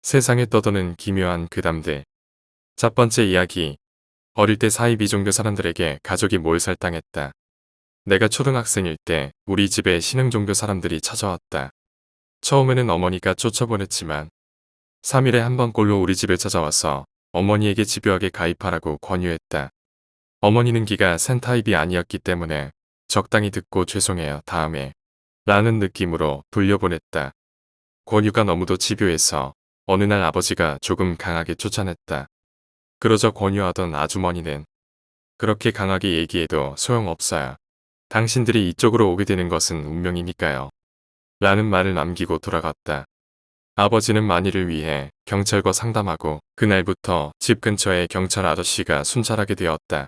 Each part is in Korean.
세상에 떠도는 기묘한 괴담들. 첫 번째 이야기. 어릴 때 사이 비종교 사람들에게 가족이 몰살당했다. 내가 초등학생일 때 우리 집에 신흥종교 사람들이 찾아왔다. 처음에는 어머니가 쫓아보냈지만 3일에 한 번꼴로 우리 집에 찾아와서 어머니에게 집요하게 가입하라고 권유했다. 어머니는 기가 센 타입이 아니었기 때문에 적당히 듣고 죄송해요 다음에 라는 느낌으로 돌려보냈다. 권유가 너무도 집요해서 어느 날 아버지가 조금 강하게 쫓아냈다. 그러자 권유하던 아주머니는 그렇게 강하게 얘기해도 소용없어요. 당신들이 이쪽으로 오게 되는 것은 운명이니까요. 라는 말을 남기고 돌아갔다. 아버지는 만일을 위해 경찰과 상담하고 그날부터 집 근처에 경찰 아저씨가 순찰하게 되었다.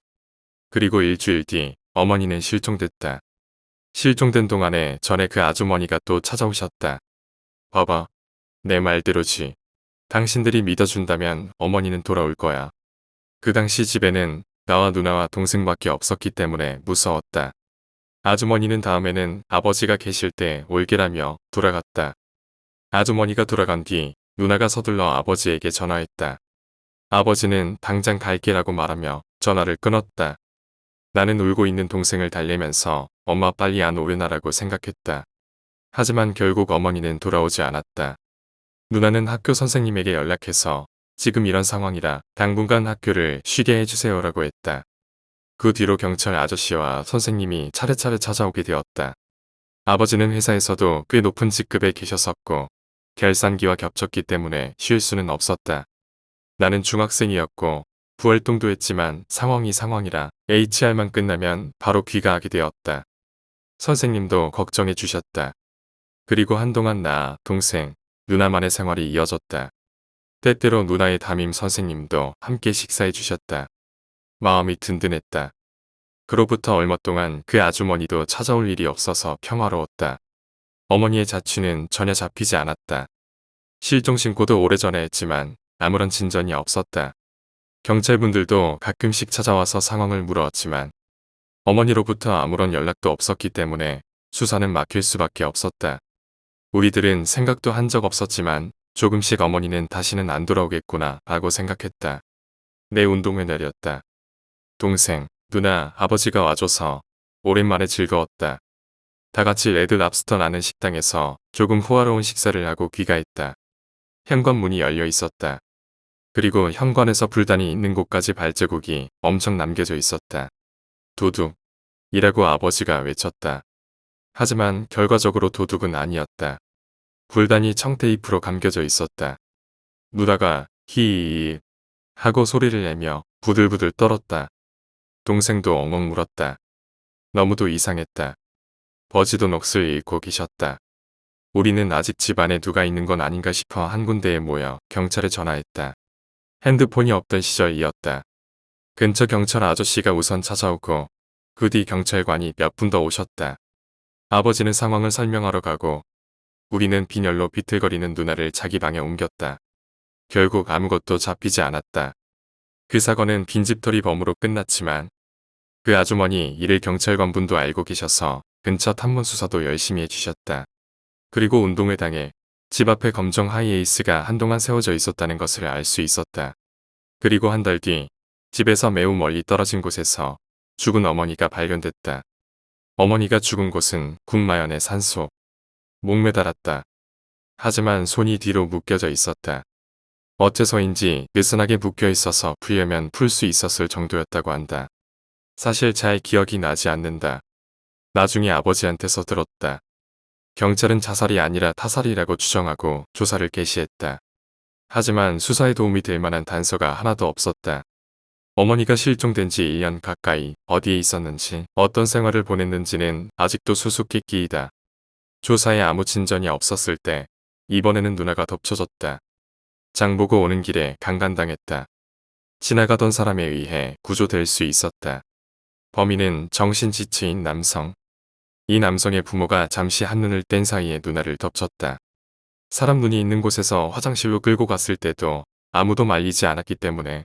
그리고 일주일 뒤 어머니는 실종됐다. 실종된 동안에 전에 그 아주머니가 또 찾아오셨다. 봐봐. 내 말대로지. 당신들이 믿어준다면 어머니는 돌아올 거야. 그 당시 집에는 나와 누나와 동생밖에 없었기 때문에 무서웠다. 아주머니는 다음에는 아버지가 계실 때 올게라며 돌아갔다. 아주머니가 돌아간 뒤 누나가 서둘러 아버지에게 전화했다. 아버지는 당장 갈게라고 말하며 전화를 끊었다. 나는 울고 있는 동생을 달래면서 엄마 빨리 안 오려나라고 생각했다. 하지만 결국 어머니는 돌아오지 않았다. 누나는 학교 선생님에게 연락해서 지금 이런 상황이라 당분간 학교를 쉬게 해주세요라고 했다. 그 뒤로 경찰 아저씨와 선생님이 차례차례 찾아오게 되었다. 아버지는 회사에서도 꽤 높은 직급에 계셨었고 결산기와 겹쳤기 때문에 쉴 수는 없었다. 나는 중학생이었고 부활동도 했지만 상황이 상황이라 HR만 끝나면 바로 귀가하게 되었다. 선생님도 걱정해 주셨다. 그리고 한동안 나, 동생, 누나만의 생활이 이어졌다. 때때로 누나의 담임 선생님도 함께 식사해 주셨다. 마음이 든든했다. 그로부터 얼마 동안 그 아주머니도 찾아올 일이 없어서 평화로웠다. 어머니의 자취는 전혀 잡히지 않았다. 실종 신고도 오래전에 했지만 아무런 진전이 없었다. 경찰분들도 가끔씩 찾아와서 상황을 물어왔지만 어머니로부터 아무런 연락도 없었기 때문에 수사는 막힐 수밖에 없었다. 우리들은 생각도 한 적 없었지만 조금씩 어머니는 다시는 안 돌아오겠구나 라고 생각했다. 내 운동회 내렸다. 동생, 누나, 아버지가 와줘서 오랜만에 즐거웠다. 다 같이 레드 랍스터라는 식당에서 조금 호화로운 식사를 하고 귀가했다. 현관문이 열려 있었다. 그리고 현관에서 불단이 있는 곳까지 발자국이 엄청 남겨져 있었다. 도둑! 이라고 아버지가 외쳤다. 하지만 결과적으로 도둑은 아니었다. 불단이 청테이프로 감겨져 있었다. 누나가 히익 하고 소리를 내며 부들부들 떨었다. 동생도 엉엉 물었다. 너무도 이상했다. 버지도 넋을 잃고 계셨다. 우리는 아직 집안에 누가 있는 건 아닌가 싶어 한 군데에 모여 경찰에 전화했다. 핸드폰이 없던 시절이었다. 근처 경찰 아저씨가 우선 찾아오고 그 뒤 경찰관이 몇 분 더 오셨다. 아버지는 상황을 설명하러 가고 우리는 빈혈로 비틀거리는 누나를 자기 방에 옮겼다. 결국 아무것도 잡히지 않았다. 그 사건은 빈집털이 범으로 끝났지만 그 아주머니 이를 경찰관분도 알고 계셔서 근처 탐문 수사도 열심히 해주셨다. 그리고 운동회당에 집 앞에 검정 하이에이스가 한동안 세워져 있었다는 것을 알 수 있었다. 그리고 한 달 뒤 집에서 매우 멀리 떨어진 곳에서 죽은 어머니가 발견됐다. 어머니가 죽은 곳은 군마연의 산속. 목매달았다. 하지만 손이 뒤로 묶여져 있었다. 어째서인지 느슨하게 묶여 있어서 풀려면 풀 수 있었을 정도였다고 한다. 사실 잘 기억이 나지 않는다. 나중에 아버지한테서 들었다. 경찰은 자살이 아니라 타살이라고 추정하고 조사를 개시했다. 하지만 수사에 도움이 될 만한 단서가 하나도 없었다. 어머니가 실종된 지 1년 가까이 어디에 있었는지 어떤 생활을 보냈는지는 아직도 수수께끼이다. 조사에 아무 진전이 없었을 때 이번에는 누나가 덮쳐졌다. 장 보고 오는 길에 강간당했다. 지나가던 사람에 의해 구조될 수 있었다. 범인은 정신지체인 남성. 이 남성의 부모가 잠시 한눈을 뗀 사이에 누나를 덮쳤다. 사람 눈이 있는 곳에서 화장실로 끌고 갔을 때도 아무도 말리지 않았기 때문에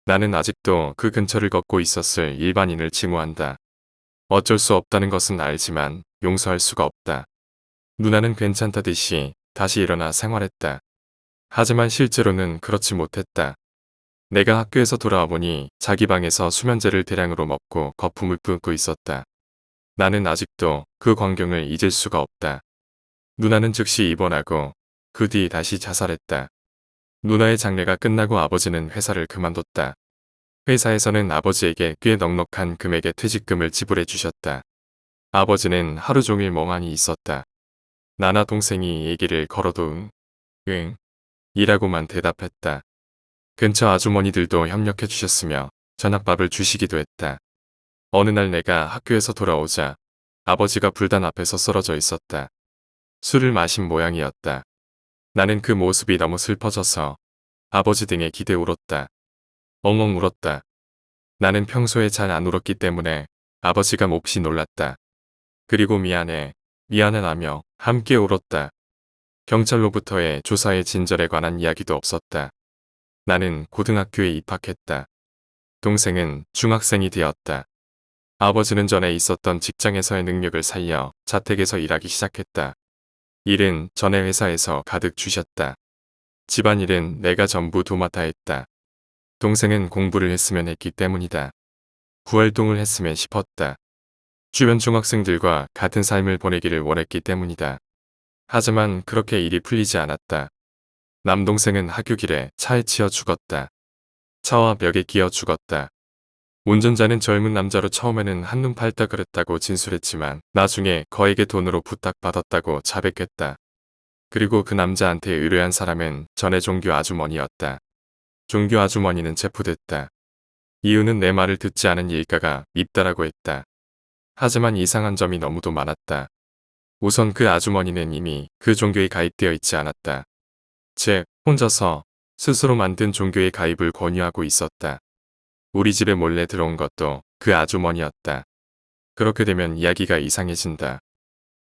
나는 아직도 그 근처를 걷고 있었을 일반인을 징후한다. 어쩔 수 없다는 것은 알지만 용서할 수가 없다. 누나는 괜찮다듯이 다시 일어나 생활했다. 하지만 실제로는 그렇지 못했다. 내가 학교에서 돌아와 보니 자기 방에서 수면제를 대량으로 먹고 거품을 뿜고 있었다. 나는 아직도 그 광경을 잊을 수가 없다. 누나는 즉시 입원하고 그 뒤 다시 자살했다. 누나의 장례가 끝나고 아버지는 회사를 그만뒀다. 회사에서는 아버지에게 꽤 넉넉한 금액의 퇴직금을 지불해 주셨다. 아버지는 하루 종일 멍하니 있었다. 나나 동생이 얘기를 걸어도 응, 이라고만 대답했다. 근처 아주머니들도 협력해 주셨으며 저녁밥을 주시기도 했다. 어느 날 내가 학교에서 돌아오자 아버지가 불단 앞에서 쓰러져 있었다. 술을 마신 모양이었다. 나는 그 모습이 너무 슬퍼져서 아버지 등에 기대 울었다. 엉엉 울었다. 나는 평소에 잘 안 울었기 때문에 아버지가 몹시 놀랐다. 그리고 미안해, 미안해라며 함께 울었다. 경찰로부터의 조사의 진절에 관한 이야기도 없었다. 나는 고등학교에 입학했다. 동생은 중학생이 되었다. 아버지는 전에 있었던 직장에서의 능력을 살려 자택에서 일하기 시작했다. 일은 전에 회사에서 가득 주셨다. 집안일은 내가 전부 도맡아 했다. 동생은 공부를 했으면 했기 때문이다. 부활동을 했으면 싶었다. 주변 중학생들과 같은 삶을 보내기를 원했기 때문이다. 하지만 그렇게 일이 풀리지 않았다. 남동생은 학교 길에 차에 치여 죽었다. 차와 벽에 끼어 죽었다. 운전자는 젊은 남자로 처음에는 한눈 팔다 그랬다고 진술했지만 나중에 거액의 돈으로 부탁받았다고 자백했다. 그리고 그 남자한테 의뢰한 사람은 전에 종교 아주머니였다. 종교 아주머니는 체포됐다. 이유는 내 말을 듣지 않은 일가가 밉다라고 했다. 하지만 이상한 점이 너무도 많았다. 우선 그 아주머니는 이미 그 종교에 가입되어 있지 않았다. 즉, 혼자서 스스로 만든 종교에 가입을 권유하고 있었다. 우리 집에 몰래 들어온 것도 그 아주머니였다. 그렇게 되면 이야기가 이상해진다.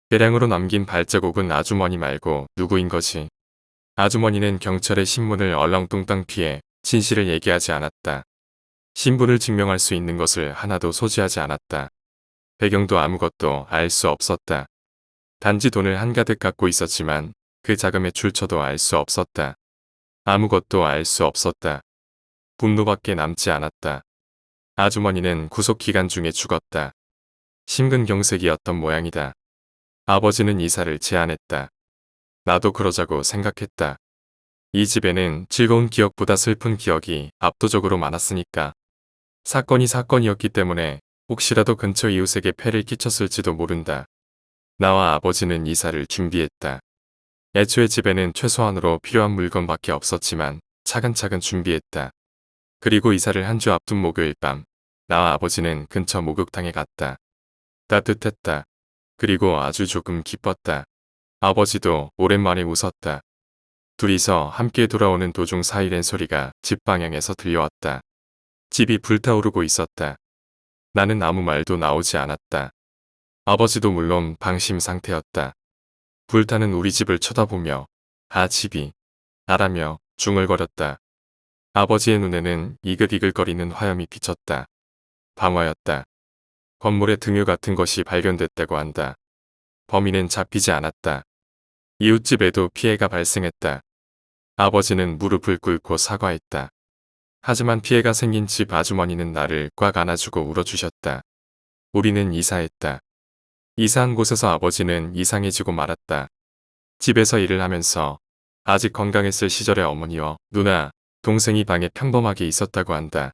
대량으로 남긴 발자국은 아주머니 말고 누구인 거지? 아주머니는 경찰의 신문을 얼렁뚱땅 피해 진실을 얘기하지 않았다. 신분을 증명할 수 있는 것을 하나도 소지하지 않았다. 배경도 아무것도 알 수 없었다. 단지 돈을 한가득 갖고 있었지만 그 자금의 출처도 알 수 없었다. 아무것도 알 수 없었다. 분노밖에 남지 않았다. 아주머니는 구속기간 중에 죽었다. 심근경색이었던 모양이다. 아버지는 이사를 제안했다. 나도 그러자고 생각했다. 이 집에는 즐거운 기억보다 슬픈 기억이 압도적으로 많았으니까. 사건이 사건이었기 때문에 혹시라도 근처 이웃에게 폐를 끼쳤을지도 모른다. 나와 아버지는 이사를 준비했다. 애초에 집에는 최소한으로 필요한 물건밖에 없었지만 차근차근 준비했다. 그리고 이사를 한 주 앞둔 목요일 밤, 나와 아버지는 근처 목욕탕에 갔다. 따뜻했다. 그리고 아주 조금 기뻤다. 아버지도 오랜만에 웃었다. 둘이서 함께 돌아오는 도중 사이렌 소리가 집 방향에서 들려왔다. 집이 불타오르고 있었다. 나는 아무 말도 나오지 않았다. 아버지도 물론 방심 상태였다. 불타는 우리 집을 쳐다보며 아 집이 아라며 중얼거렸다. 아버지의 눈에는 이글이글거리는 화염이 비쳤다. 방화였다. 건물에 등유 같은 것이 발견됐다고 한다. 범인은 잡히지 않았다. 이웃집에도 피해가 발생했다. 아버지는 무릎을 꿇고 사과했다. 하지만 피해가 생긴 집 아주머니는 나를 꽉 안아주고 울어주셨다. 우리는 이사했다. 이사한 곳에서 아버지는 이상해지고 말았다. 집에서 일을 하면서 아직 건강했을 시절의 어머니와 누나, 동생이 방에 평범하게 있었다고 한다.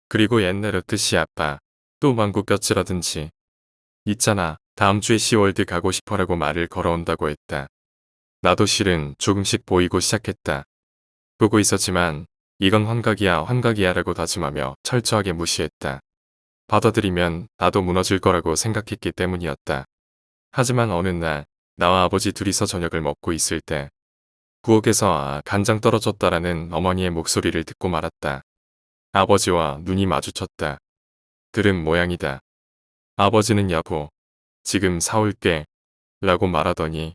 그리고 옛날 어듯이 아빠, 또 망고 꼈지라든지 있잖아, 다음 주에 시월드 가고 싶어라고 말을 걸어온다고 했다. 나도 실은 조금씩 보이고 시작했다. 보고 있었지만 이건 환각이야 환각이야 라고 다짐하며 철저하게 무시했다. 받아들이면 나도 무너질 거라고 생각했기 때문이었다. 하지만 어느 날 나와 아버지 둘이서 저녁을 먹고 있을 때 부엌에서 간장 떨어졌다라는 어머니의 목소리를 듣고 말았다. 아버지와 눈이 마주쳤다. 들은 모양이다. 아버지는 여보, 지금 사올게 라고 말하더니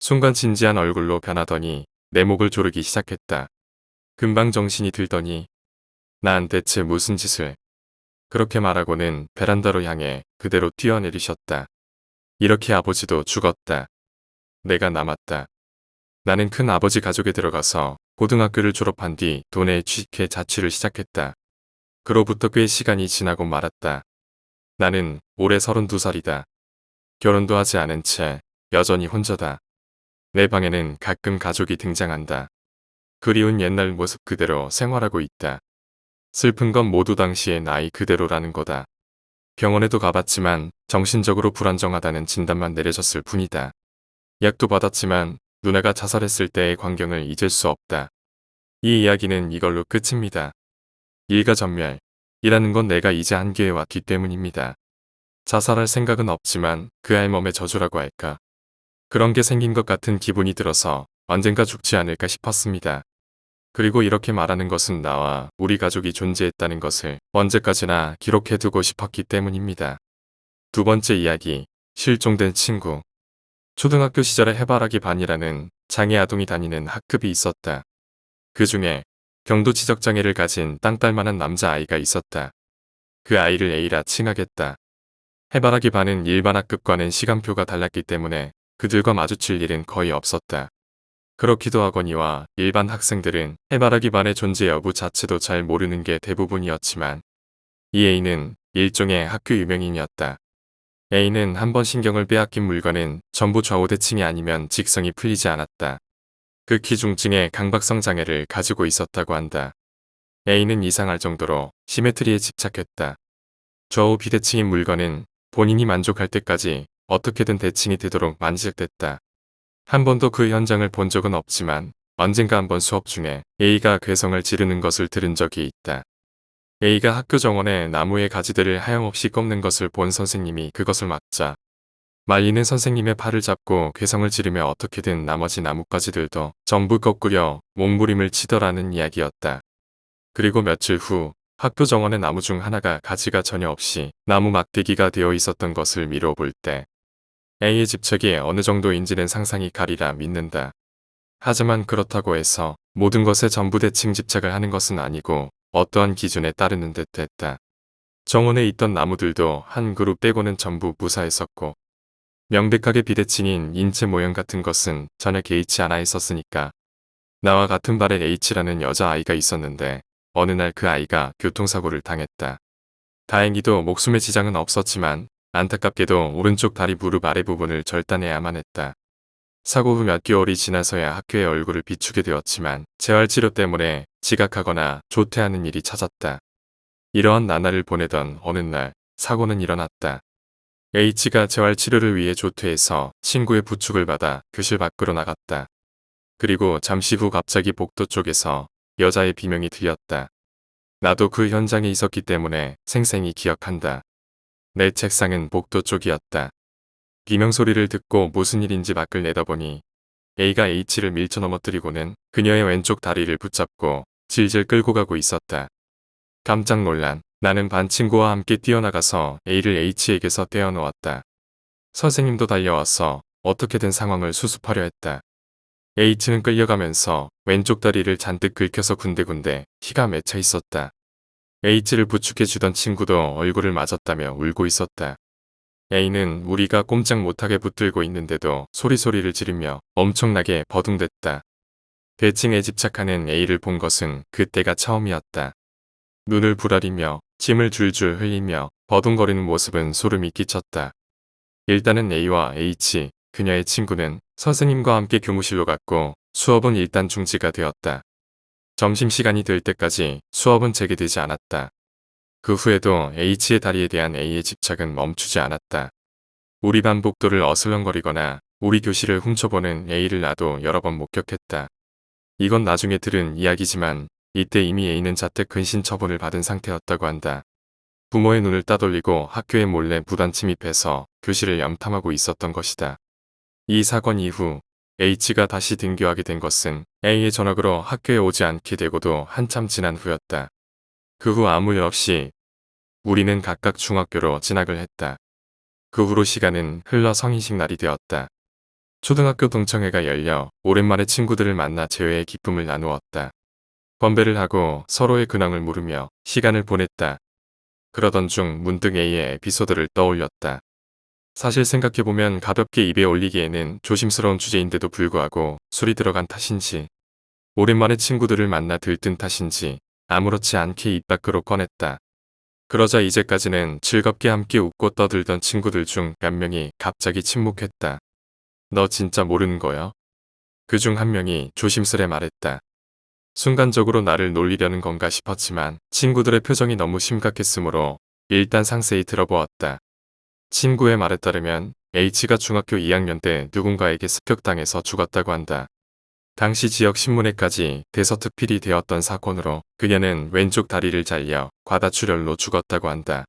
순간 진지한 얼굴로 변하더니 내 목을 조르기 시작했다. 금방 정신이 들더니 난 대체 무슨 짓을. 그렇게 말하고는 베란다로 향해 그대로 뛰어내리셨다. 이렇게 아버지도 죽었다. 내가 남았다. 나는 큰 아버지 가족에 들어가서 고등학교를 졸업한 뒤 돈에 취직해 자취를 시작했다. 그로부터 꽤 시간이 지나고 말았다. 나는 올해 32살이다. 결혼도 하지 않은 채 여전히 혼자다. 내 방에는 가끔 가족이 등장한다. 그리운 옛날 모습 그대로 생활하고 있다. 슬픈 건 모두 당시의 나이 그대로라는 거다. 병원에도 가봤지만 정신적으로 불안정하다는 진단만 내려졌을 뿐이다. 약도 받았지만 누나가 자살했을 때의 광경을 잊을 수 없다. 이 이야기는 이걸로 끝입니다. 일가전멸이라는 건 내가 이제 한계에 왔기 때문입니다. 자살할 생각은 없지만 그 알몸의 저주라고 할까. 그런 게 생긴 것 같은 기분이 들어서 언젠가 죽지 않을까 싶었습니다. 그리고 이렇게 말하는 것은 나와 우리 가족이 존재했다는 것을 언제까지나 기록해두고 싶었기 때문입니다. 두 번째 이야기, 실종된 친구. 초등학교 시절에 해바라기 반이라는 장애 아동이 다니는 학급이 있었다. 그 중에 경도 지적장애를 가진 땅딸만한 남자아이가 있었다. 그 아이를 A라 칭하겠다. 해바라기 반은 일반 학급과는 시간표가 달랐기 때문에 그들과 마주칠 일은 거의 없었다. 그렇기도 하거니와 일반 학생들은 해바라기 반의 존재 여부 자체도 잘 모르는 게 대부분이었지만 이 A는 일종의 학교 유명인이었다. A는 한 번 신경을 빼앗긴 물건은 전부 좌우대칭이 아니면 직성이 풀리지 않았다. 극히 중증의 강박성 장애를 가지고 있었다고 한다. A는 이상할 정도로 시메트리에 집착했다. 좌우 비대칭인 물건은 본인이 만족할 때까지 어떻게든 대칭이 되도록 만지작댔다. 한 번도 그 현장을 본 적은 없지만 언젠가 한번 수업 중에 A가 괴성을 지르는 것을 들은 적이 있다. A가 학교 정원에 나무의 가지들을 하염없이 꺾는 것을 본 선생님이 그것을 막자 말리는 선생님의 팔을 잡고 괴성을 지르며 어떻게든 나머지 나뭇가지들도 전부 꺾으려 몸부림을 치더라는 이야기였다. 그리고 며칠 후 학교 정원의 나무 중 하나가 가지가 전혀 없이 나무 막대기가 되어 있었던 것을 미루어 볼 때 A의 집착이 어느 정도인지는 상상이 가리라 믿는다. 하지만 그렇다고 해서 모든 것에 전부 대칭 집착을 하는 것은 아니고 어떠한 기준에 따르는 듯 했다. 정원에 있던 나무들도 한 그룹 빼고는 전부 무사했었고 명백하게 비대칭인 인체 모형 같은 것은 전혀 개의치 않아 있었으니까. 나와 같은 발의 H라는 여자아이가 있었는데 어느 날 그 아이가 교통사고를 당했다. 다행히도 목숨에 지장은 없었지만 안타깝게도 오른쪽 다리 무릎 아래 부분을 절단해야만 했다. 사고 후 몇 개월이 지나서야 학교에 얼굴을 비추게 되었지만 재활치료 때문에 지각하거나 조퇴하는 일이 잦았다. 이러한 나날을 보내던 어느 날 사고는 일어났다. H가 재활치료를 위해 조퇴해서 친구의 부축을 받아 교실 밖으로 나갔다. 그리고 잠시 후 갑자기 복도 쪽에서 여자의 비명이 들렸다. 나도 그 현장에 있었기 때문에 생생히 기억한다. 내 책상은 복도 쪽이었다. 비명 소리를 듣고 무슨 일인지 밖을 내다보니 A가 H를 밀쳐 넘어뜨리고는 그녀의 왼쪽 다리를 붙잡고 질질 끌고 가고 있었다. 깜짝 놀란 나는 반 친구와 함께 뛰어나가서 A를 H에게서 떼어놓았다. 선생님도 달려와서 어떻게든 상황을 수습하려 했다. H는 끌려가면서 왼쪽 다리를 잔뜩 긁혀서 군데군데 피가 맺혀 있었다. H를 부축해주던 친구도 얼굴을 맞았다며 울고 있었다. A는 우리가 꼼짝 못하게 붙들고 있는데도 소리소리를 지르며 엄청나게 버둥댔다. 대칭에 집착하는 A를 본 것은 그때가 처음이었다. 눈을 부라리며 침을 줄줄 흘리며 버둥거리는 모습은 소름이 끼쳤다. 일단은 A와 H, 그녀의 친구는 선생님과 함께 교무실로 갔고 수업은 일단 중지가 되었다. 점심시간이 될 때까지 수업은 재개되지 않았다. 그 후에도 H의 다리에 대한 A의 집착은 멈추지 않았다. 우리 반 복도를 어슬렁거리거나 우리 교실을 훔쳐보는 A를 나도 여러 번 목격했다. 이건 나중에 들은 이야기지만 이때 이미 A는 자택 근신 처분을 받은 상태였다고 한다. 부모의 눈을 따돌리고 학교에 몰래 무단 침입해서 교실을 염탐하고 있었던 것이다. 이 사건 이후 H가 다시 등교하게 된 것은 A의 전학으로 학교에 오지 않게 되고도 한참 지난 후였다. 그 후 아무 일 없이 우리는 각각 중학교로 진학을 했다. 그 후로 시간은 흘러 성인식 날이 되었다. 초등학교 동창회가 열려 오랜만에 친구들을 만나 재회의 기쁨을 나누었다. 건배를 하고 서로의 근황을 물으며 시간을 보냈다. 그러던 중 문득 A의 에피소드를 떠올렸다. 사실 생각해보면 가볍게 입에 올리기에는 조심스러운 주제인데도 불구하고 술이 들어간 탓인지 오랜만에 친구들을 만나 들뜬 탓인지 아무렇지 않게 입 밖으로 꺼냈다. 그러자 이제까지는 즐겁게 함께 웃고 떠들던 친구들 중 몇 명이 갑자기 침묵했다. 너 진짜 모르는 거야? 그 중 한 명이 조심스레 말했다. 순간적으로 나를 놀리려는 건가 싶었지만 친구들의 표정이 너무 심각했으므로 일단 상세히 들어보았다. 친구의 말에 따르면 H가 중학교 2학년 때 누군가에게 습격당해서 죽었다고 한다. 당시 지역 신문에까지 대서특필이 되었던 사건으로 그녀는 왼쪽 다리를 잘려 과다출혈로 죽었다고 한다.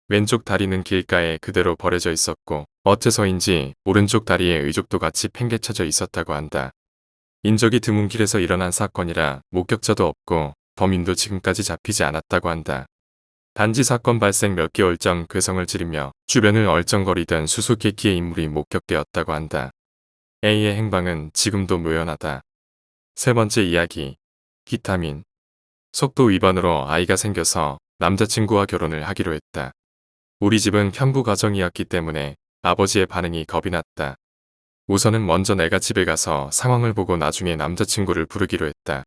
왼쪽 다리는 길가에 그대로 버려져 있었고 어째서인지 오른쪽 다리에 의족도 같이 팽개쳐져 있었다고 한다. 인적이 드문 길에서 일어난 사건이라 목격자도 없고 범인도 지금까지 잡히지 않았다고 한다. 단지 사건 발생 몇 개월 전 괴성을 지르며 주변을 얼쩡거리던 수수께끼의 인물이 목격되었다고 한다. A의 행방은 지금도 묘연하다. 세 번째 이야기. 비타민. 속도 위반으로 아이가 생겨서 남자친구와 결혼을 하기로 했다. 우리 집은 편부 가정이었기 때문에 아버지의 반응이 겁이 났다. 우선은 먼저 내가 집에 가서 상황을 보고 나중에 남자친구를 부르기로 했다.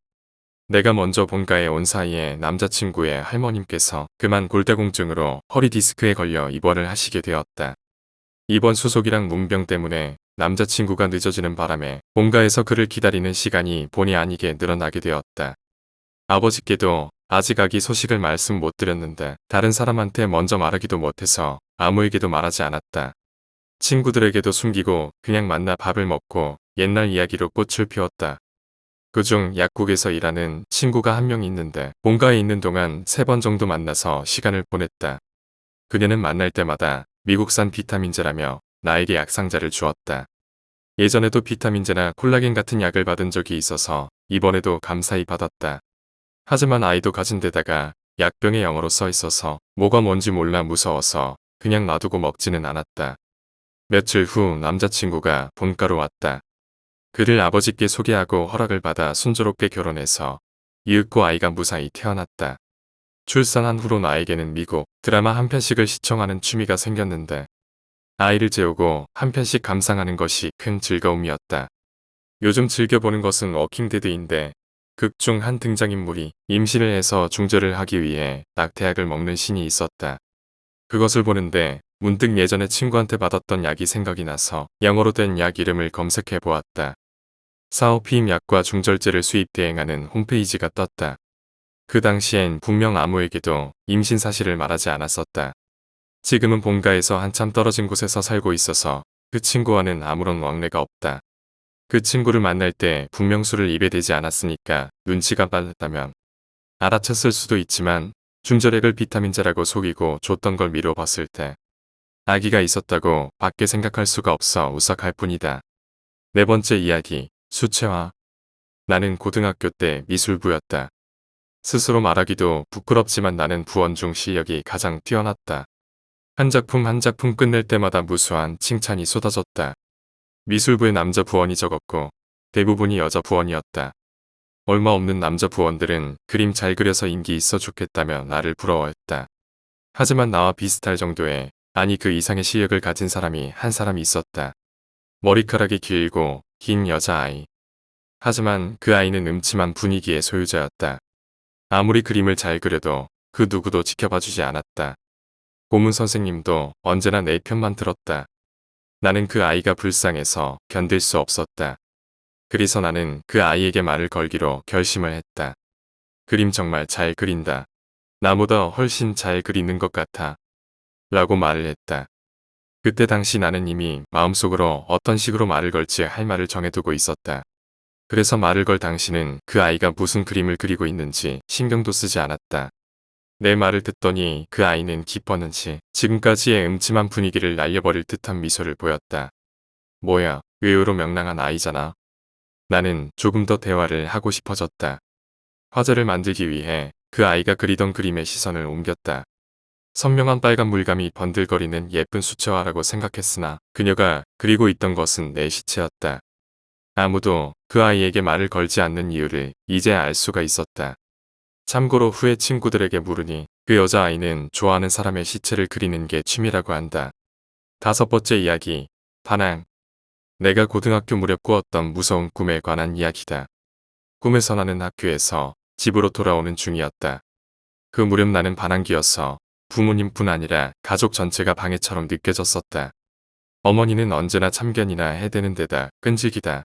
내가 먼저 본가에 온 사이에 남자친구의 할머님께서 그만 골다공증으로 허리 디스크에 걸려 입원을 하시게 되었다. 입원 수속이랑 문병 때문에 남자친구가 늦어지는 바람에 본가에서 그를 기다리는 시간이 본의 아니게 늘어나게 되었다. 아버지께도 아직 아기 소식을 말씀 못 드렸는데 다른 사람한테 먼저 말하기도 못해서 아무에게도 말하지 않았다. 친구들에게도 숨기고 그냥 만나 밥을 먹고 옛날 이야기로 꽃을 피웠다. 그중 약국에서 일하는 친구가 한 명 있는데 본가에 있는 동안 3번 정도 만나서 시간을 보냈다. 그녀는 만날 때마다 미국산 비타민제라며 나에게 약상자를 주었다. 예전에도 비타민제나 콜라겐 같은 약을 받은 적이 있어서 이번에도 감사히 받았다. 하지만 아이도 가진 데다가 약병에 영어로 써 있어서 뭐가 뭔지 몰라 무서워서 그냥 놔두고 먹지는 않았다. 며칠 후 남자친구가 본가로 왔다. 그를 아버지께 소개하고 허락을 받아 순조롭게 결혼해서 이윽고 아이가 무사히 태어났다. 출산한 후로 나에게는 미국 드라마 한 편씩을 시청하는 취미가 생겼는데 아이를 재우고 한 편씩 감상하는 것이 큰 즐거움이었다. 요즘 즐겨보는 것은 워킹데드인데 극 중 한 등장인물이 임신을 해서 중절을 하기 위해 낙태약을 먹는 신이 있었다. 그것을 보는데 문득 예전에 친구한테 받았던 약이 생각이 나서 영어로 된 약 이름을 검색해 보았다. 사오피임 약과 중절제를 수입 대행하는 홈페이지가 떴다. 그 당시엔 분명 아무에게도 임신 사실을 말하지 않았었다. 지금은 본가에서 한참 떨어진 곳에서 살고 있어서 그 친구와는 아무런 왕래가 없다. 그 친구를 만날 때 분명 술을 입에 대지 않았으니까 눈치가 빨랐다면 알아챘을 수도 있지만 중절액을 비타민제라고 속이고 줬던 걸 미뤄봤을 때 아기가 있었다고 밖에 생각할 수가 없어 우석할 뿐이다. 네 번째 이야기. 수채화. 나는 고등학교 때 미술부였다. 스스로 말하기도 부끄럽지만 나는 부원 중 실력이 가장 뛰어났다. 한 작품 한 작품 끝낼 때마다 무수한 칭찬이 쏟아졌다. 미술부의 남자 부원이 적었고 대부분이 여자 부원이었다. 얼마 없는 남자 부원들은 그림 잘 그려서 인기 있어 좋겠다며 나를 부러워했다. 하지만 나와 비슷할 정도의 아니 그 이상의 실력을 가진 사람이 한 사람 있었다. 머리카락이 길고 긴 여자아이. 하지만 그 아이는 음침한 분위기의 소유자였다. 아무리 그림을 잘 그려도 그 누구도 지켜봐주지 않았다. 고문 선생님도 언제나 내 편만 들었다. 나는 그 아이가 불쌍해서 견딜 수 없었다. 그래서 나는 그 아이에게 말을 걸기로 결심을 했다. 그림 정말 잘 그린다. 나보다 훨씬 잘 그리는 것 같아. 라고 말을 했다. 그때 당시 나는 이미 마음속으로 어떤 식으로 말을 걸지 할 말을 정해두고 있었다. 그래서 말을 걸 당시는 그 아이가 무슨 그림을 그리고 있는지 신경도 쓰지 않았다. 내 말을 듣더니 그 아이는 기뻤는지 지금까지의 음침한 분위기를 날려버릴 듯한 미소를 보였다. 뭐야, 의외로 명랑한 아이잖아. 나는 조금 더 대화를 하고 싶어졌다. 화제를 만들기 위해 그 아이가 그리던 그림의 시선을 옮겼다. 선명한 빨간 물감이 번들거리는 예쁜 수채화라고 생각했으나 그녀가 그리고 있던 것은 내 시체였다. 아무도 그 아이에게 말을 걸지 않는 이유를 이제 알 수가 있었다. 참고로 후에 친구들에게 물으니 그 여자아이는 좋아하는 사람의 시체를 그리는 게 취미라고 한다. 5번째 이야기. 반항. 내가 고등학교 무렵 꾸었던 무서운 꿈에 관한 이야기다. 꿈에서 나는 학교에서 집으로 돌아오는 중이었다. 그 무렵 나는 반항기여서 부모님뿐 아니라 가족 전체가 방해처럼 느껴졌었다. 어머니는 언제나 참견이나 해대는 데다 끈질기다.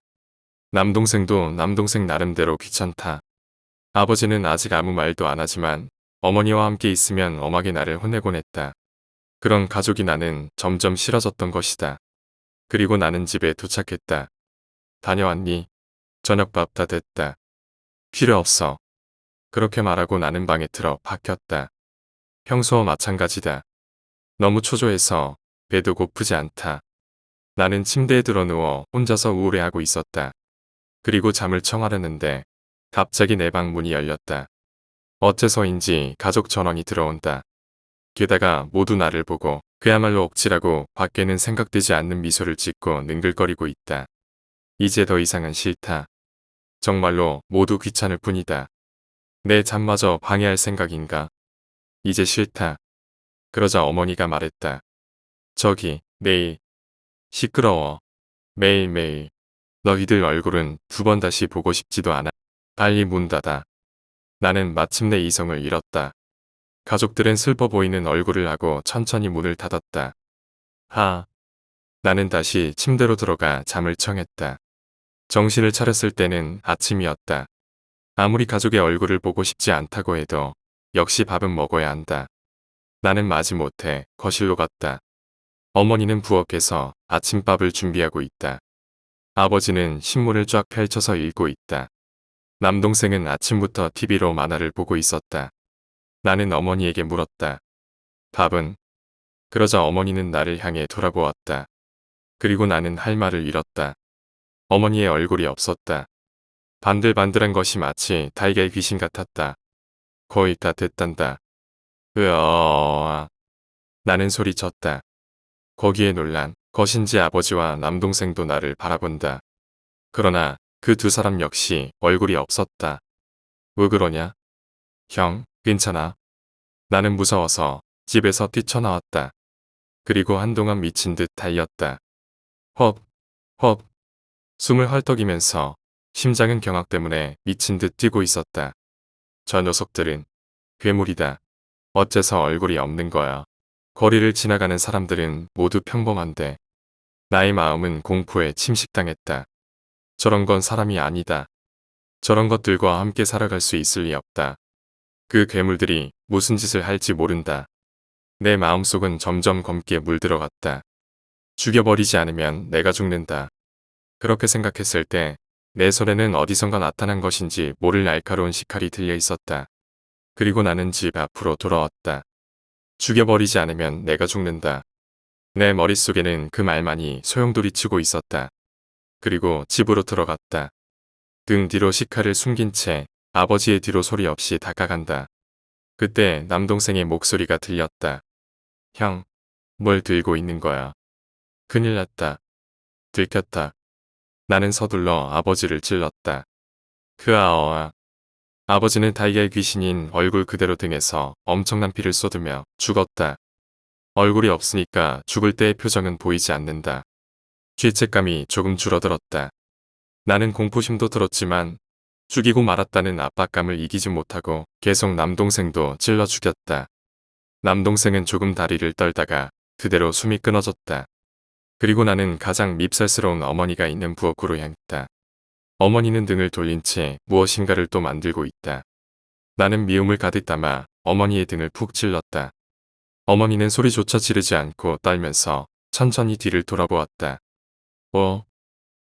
남동생도 남동생 나름대로 귀찮다. 아버지는 아직 아무 말도 안 하지만 어머니와 함께 있으면 엄하게 나를 혼내곤 했다. 그런 가족이 나는 점점 싫어졌던 것이다. 그리고 나는 집에 도착했다. 다녀왔니? 저녁밥 다 됐다. 필요 없어. 그렇게 말하고 나는 방에 들어 박혔다. 평소와 마찬가지다. 너무 초조해서 배도 고프지 않다. 나는 침대에 들어 누워 혼자서 우울해하고 있었다. 그리고 잠을 청하려는데 갑자기 내 방 문이 열렸다. 어째서인지 가족 전원이 들어온다. 게다가 모두 나를 보고 그야말로 억지라고 밖에는 생각되지 않는 미소를 짓고 능글거리고 있다. 이제 더 이상은 싫다. 정말로 모두 귀찮을 뿐이다. 내 잠마저 방해할 생각인가? 이제 싫다. 그러자 어머니가 말했다. 저기, 내일. 시끄러워. 매일매일. 너희들 얼굴은 2번 다시 보고 싶지도 않아. 빨리 문 닫아. 나는 마침내 이성을 잃었다. 가족들은 슬퍼 보이는 얼굴을 하고 천천히 문을 닫았다. 나는 다시 침대로 들어가 잠을 청했다. 정신을 차렸을 때는 아침이었다. 아무리 가족의 얼굴을 보고 싶지 않다고 해도 역시 밥은 먹어야 한다. 나는 마지못해 거실로 갔다. 어머니는 부엌에서 아침밥을 준비하고 있다. 아버지는 신문을 쫙 펼쳐서 읽고 있다. 남동생은 아침부터 TV로 만화를 보고 있었다. 나는 어머니에게 물었다. 밥은? 그러자 어머니는 나를 향해 돌아보았다. 그리고 나는 할 말을 잃었다. 어머니의 얼굴이 없었다. 반들반들한 것이 마치 달걀 귀신 같았다. 거의 다 됐단다. 으어어어. 나는 소리쳤다. 거기에 놀란 것인지 아버지와 남동생도 나를 바라본다. 그러나 그 2사람 역시 얼굴이 없었다. 왜 그러냐? 형, 괜찮아. 나는 무서워서 집에서 뛰쳐나왔다. 그리고 한동안 미친 듯 달렸다. 헙, 헙. 숨을 헐떡이면서 심장은 경악 때문에 미친 듯 뛰고 있었다. 저 녀석들은 괴물이다. 어째서 얼굴이 없는 거야. 거리를 지나가는 사람들은 모두 평범한데 나의 마음은 공포에 침식당했다. 저런 건 사람이 아니다. 저런 것들과 함께 살아갈 수 있을 리 없다. 그 괴물들이 무슨 짓을 할지 모른다. 내 마음속은 점점 검게 물들어갔다. 죽여버리지 않으면 내가 죽는다. 그렇게 생각했을 때 내 손에는 어디선가 나타난 것인지 모를 날카로운 식칼이 들려 있었다. 그리고 나는 집 앞으로 돌아왔다. 죽여버리지 않으면 내가 죽는다. 내 머릿속에는 그 말만이 소용돌이치고 있었다. 그리고 집으로 들어갔다. 등 뒤로 식칼을 숨긴 채 아버지의 뒤로 소리 없이 다가간다. 그때 남동생의 목소리가 들렸다. 형, 뭘 들고 있는 거야? 큰일 났다. 들켰다. 나는 서둘러 아버지를 찔렀다. 그아어아. 아버지는 달걀 귀신인 얼굴 그대로 등에서 엄청난 피를 쏟으며 죽었다. 얼굴이 없으니까 죽을 때의 표정은 보이지 않는다. 죄책감이 조금 줄어들었다. 나는 공포심도 들었지만 죽이고 말았다는 압박감을 이기지 못하고 계속 남동생도 찔러 죽였다. 남동생은 조금 다리를 떨다가 그대로 숨이 끊어졌다. 그리고 나는 가장 밉살스러운 어머니가 있는 부엌으로 향했다. 어머니는 등을 돌린 채 무엇인가를 또 만들고 있다. 나는 미움을 가득 담아 어머니의 등을 푹 찔렀다. 어머니는 소리조차 지르지 않고 떨면서 천천히 뒤를 돌아보았다.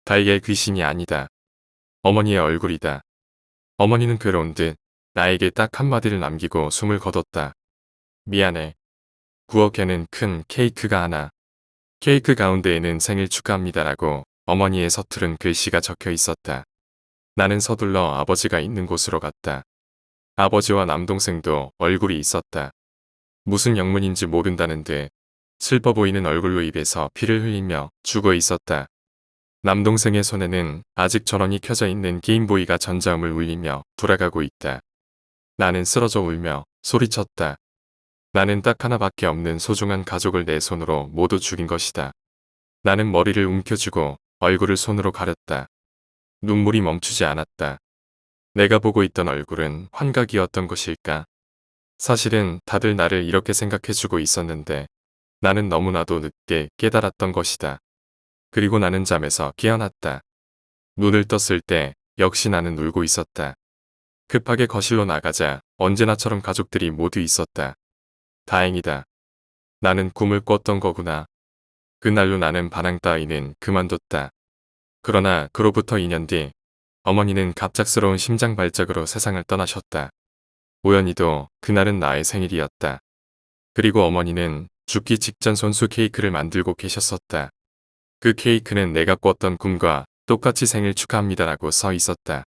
달걀 귀신이 아니다. 어머니의 얼굴이다. 어머니는 괴로운 듯 나에게 딱 한마디를 남기고 숨을 거뒀다. 미안해. 부엌에는 큰 케이크가 하나. 케이크 가운데에는 생일 축하합니다라고 어머니의 서투른 글씨가 적혀 있었다. 나는 서둘러 아버지가 있는 곳으로 갔다. 아버지와 남동생도 얼굴이 있었다. 무슨 영문인지 모른다는 듯 슬퍼 보이는 얼굴로 입에서 피를 흘리며 죽어 있었다. 남동생의 손에는 아직 전원이 켜져 있는 게임보이가 전자음을 울리며 돌아가고 있다. 나는 쓰러져 울며 소리쳤다. 나는 딱 하나밖에 없는 소중한 가족을 내 손으로 모두 죽인 것이다. 나는 머리를 움켜쥐고 얼굴을 손으로 가렸다. 눈물이 멈추지 않았다. 내가 보고 있던 얼굴은 환각이었던 것일까? 사실은 다들 나를 이렇게 생각해주고 있었는데 나는 너무나도 늦게 깨달았던 것이다. 그리고 나는 잠에서 깨어났다. 눈을 떴을 때 역시 나는 울고 있었다. 급하게 거실로 나가자 언제나처럼 가족들이 모두 있었다. 다행이다. 나는 꿈을 꿨던 거구나. 그날로 나는 반항 따위는 그만뒀다. 그러나 그로부터 2년 뒤 어머니는 갑작스러운 심장 발작으로 세상을 떠나셨다. 우연히도 그날은 나의 생일이었다. 그리고 어머니는 죽기 직전 손수 케이크를 만들고 계셨었다. 그 케이크는 내가 꿨던 꿈과 똑같이 생일 축하합니다라고 써 있었다.